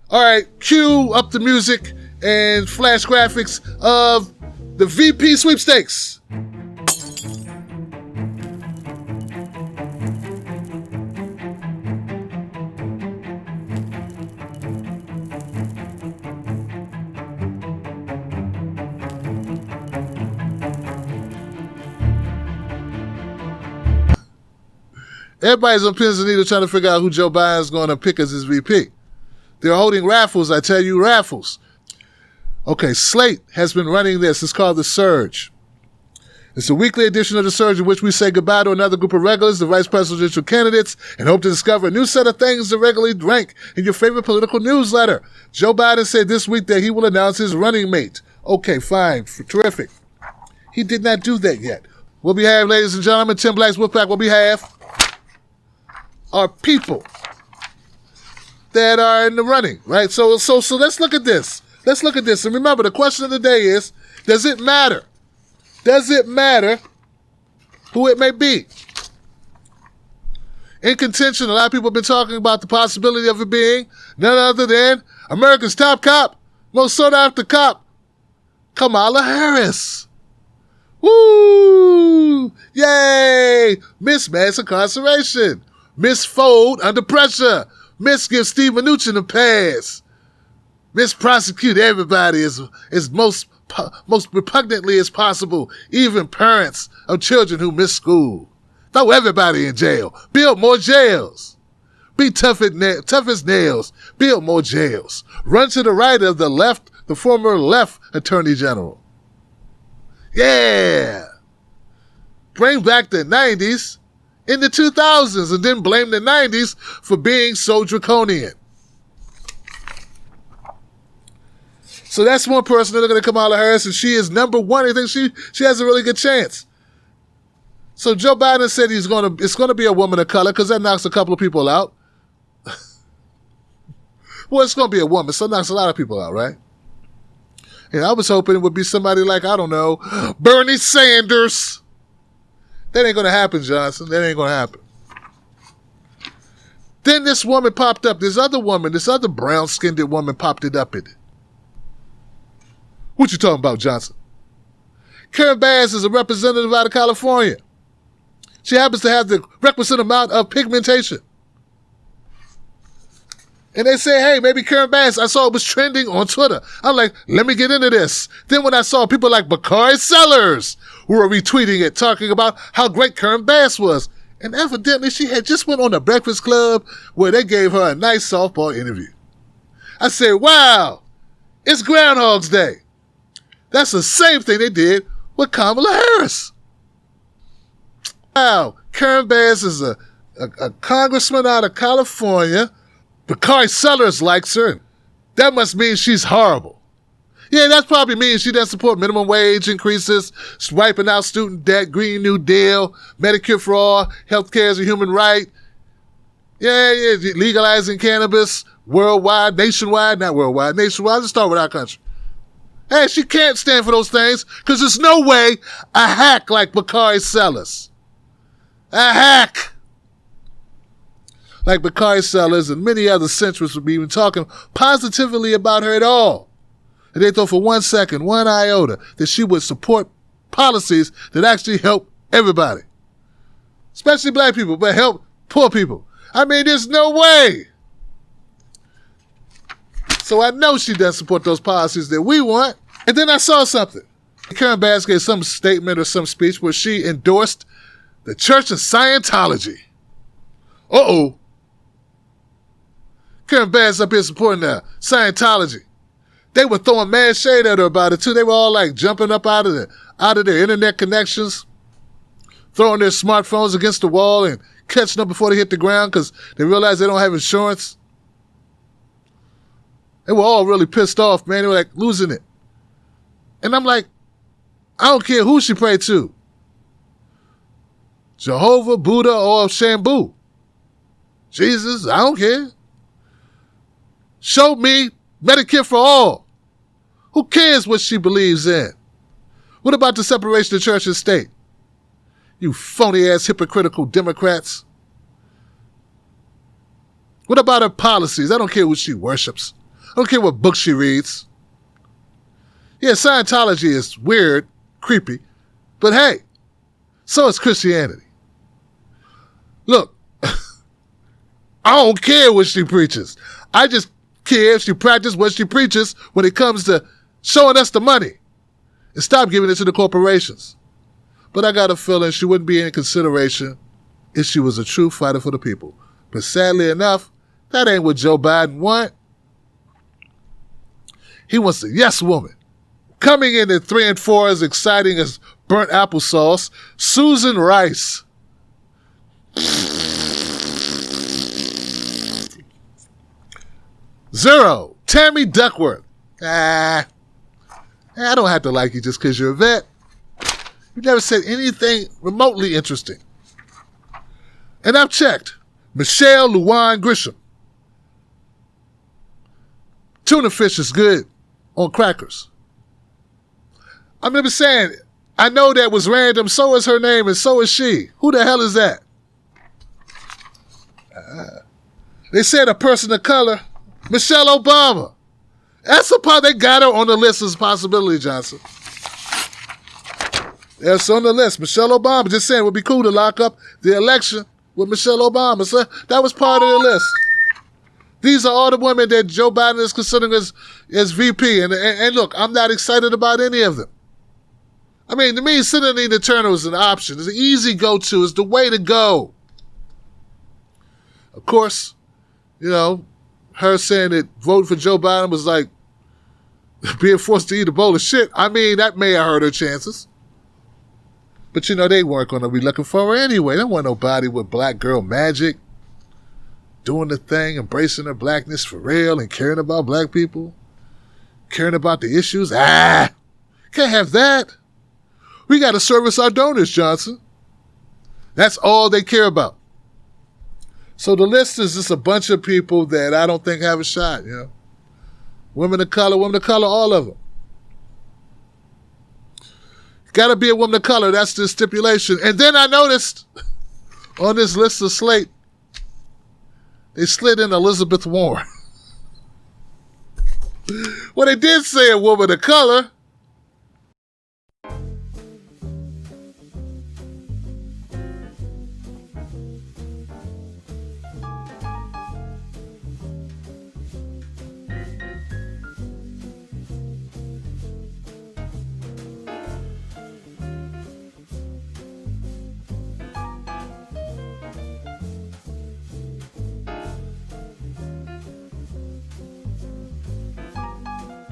All right, cue up the music and flash graphics of the VP sweepstakes. Everybody's on pins and needles trying to figure out who Joe Biden's going to pick as his VP. They're holding raffles, I tell you, raffles. Okay, Slate has been running this. It's called The Surge. It's a weekly edition of The Surge in which we say goodbye to another group of regulars, the vice presidential candidates, and hope to discover a new set of things to regularly rank in your favorite political newsletter. Joe Biden said this week that he will announce his running mate. Okay, fine. Terrific. He did not do that yet. What we have, ladies and gentlemen, Tim Black's Wolfpack, what we have are people that are in the running, right? So let's look at this. Let's look at this. And remember, the question of the day is, does it matter? Does it matter who it may be? In contention, a lot of people have been talking about the possibility of it being none other than America's top cop, most sought after cop, Kamala Harris. Woo! Yay! Miss Mass Incarceration. Miss Fold under pressure. Miss give Steve Mnuchin a pass. Miss prosecute everybody as most repugnantly as possible, even parents of children who miss school. Throw everybody in jail. Build more jails. Be tough as nails. Build more jails. Run to the right of the left, the former left attorney general. Yeah. Bring back the 90s in the 2000s and then blame the 90s for being so draconian. So that's one person they're looking at Kamala Harris, and she is number one. I think she has a really good chance. So Joe Biden said it's gonna be a woman of color because that knocks a couple of people out. Well, it's gonna be a woman, so it knocks a lot of people out, right? And I was hoping it would be somebody like, I don't know, Bernie Sanders. That ain't gonna happen, Johnson. That ain't gonna happen. Then this woman popped up. This other brown-skinned woman popped it up in it. What you talking about, Johnson? Karen Bass is a representative out of California. She happens to have the requisite amount of pigmentation. And they say, hey, maybe Karen Bass, I saw it was trending on Twitter. I'm like, let me get into this. Then when I saw people like Bakari Sellers who were retweeting it, talking about how great Karen Bass was. And evidently she had just went on the Breakfast Club where they gave her a nice softball interview. I said, wow, it's Groundhog's Day. That's the same thing they did with Kamala Harris. Wow, Karen Bass is a congressman out of California. Bakari Sellers likes her. That must mean she's horrible. Yeah, that probably means she doesn't support minimum wage increases, wiping out student debt, Green New Deal, Medicare for all, healthcare is a human right. Yeah, legalizing cannabis worldwide, nationwide. Let's start with our country. Hey, she can't stand for those things because there's no way a hack like Bakari Sellers, a hack like Bakari Sellers and many other centrists would be even talking positively about her at all. And they thought for 1 second, one iota, that she would support policies that actually help everybody, especially black people, but help poor people. I mean, there's no way. So I know she doesn't support those policies that we want. And then I saw something. Karen Bass gave some statement or some speech where she endorsed the Church of Scientology. Uh-oh. Karen Bass up here supporting Scientology. They were throwing mad shade at her about it too. They were all like jumping up out of their internet connections, throwing their smartphones against the wall and catching them before they hit the ground because they realized they don't have insurance. They were all really pissed off, man. They were like losing it. And I'm like, I don't care who she prayed to. Jehovah, Buddha, or Shambhu. Jesus, I don't care. Show me Medicare for all. Who cares what she believes in? What about the separation of church and state? You phony-ass hypocritical Democrats. What about her policies? I don't care who she worships. I don't care what book she reads. Yeah, Scientology is weird, creepy, but hey, so is Christianity. Look, I don't care what she preaches. I just care if she practices what she preaches when it comes to showing us the money and stop giving it to the corporations. But I got a feeling she wouldn't be in consideration if she was a true fighter for the people. But sadly enough, that ain't what Joe Biden want. He wants a yes woman. Coming in at 3 and 4 as exciting as burnt applesauce, Susan Rice. Zero, Tammy Duckworth. I don't have to like you just because you're a vet. You never said anything remotely interesting. And I've checked. Michelle Luan Grisham. Tuna fish is good on crackers. I remember saying, I know that was random, so is her name, and so is she. Who the hell is that? They said a person of color, Michelle Obama. That's the part they got her on the list as a possibility, Johnson. That's on the list. Michelle Obama. Just saying it would be cool to lock up the election with Michelle Obama. So that was part of the list. These are all the women that Joe Biden is considering as VP. And look, I'm not excited about any of them. I mean, to me, Senator Nina Turner is an option. It's an easy go-to. It's the way to go. Of course, you know, her saying that voting for Joe Biden was like being forced to eat a bowl of shit. I mean, that may have hurt her chances. But, you know, they weren't going to be looking for her anyway. They don't want nobody with black girl magic, doing the thing, embracing her blackness for real and caring about black people, caring about the issues. Can't have that. We got to service our donors, Johnson. That's all they care about. So the list is just a bunch of people that I don't think have a shot, you know. Women of color, all of them. Got to be a woman of color. That's the stipulation. And then I noticed on this list of slate, they slid in Elizabeth Warren. Well, they did say a woman of color,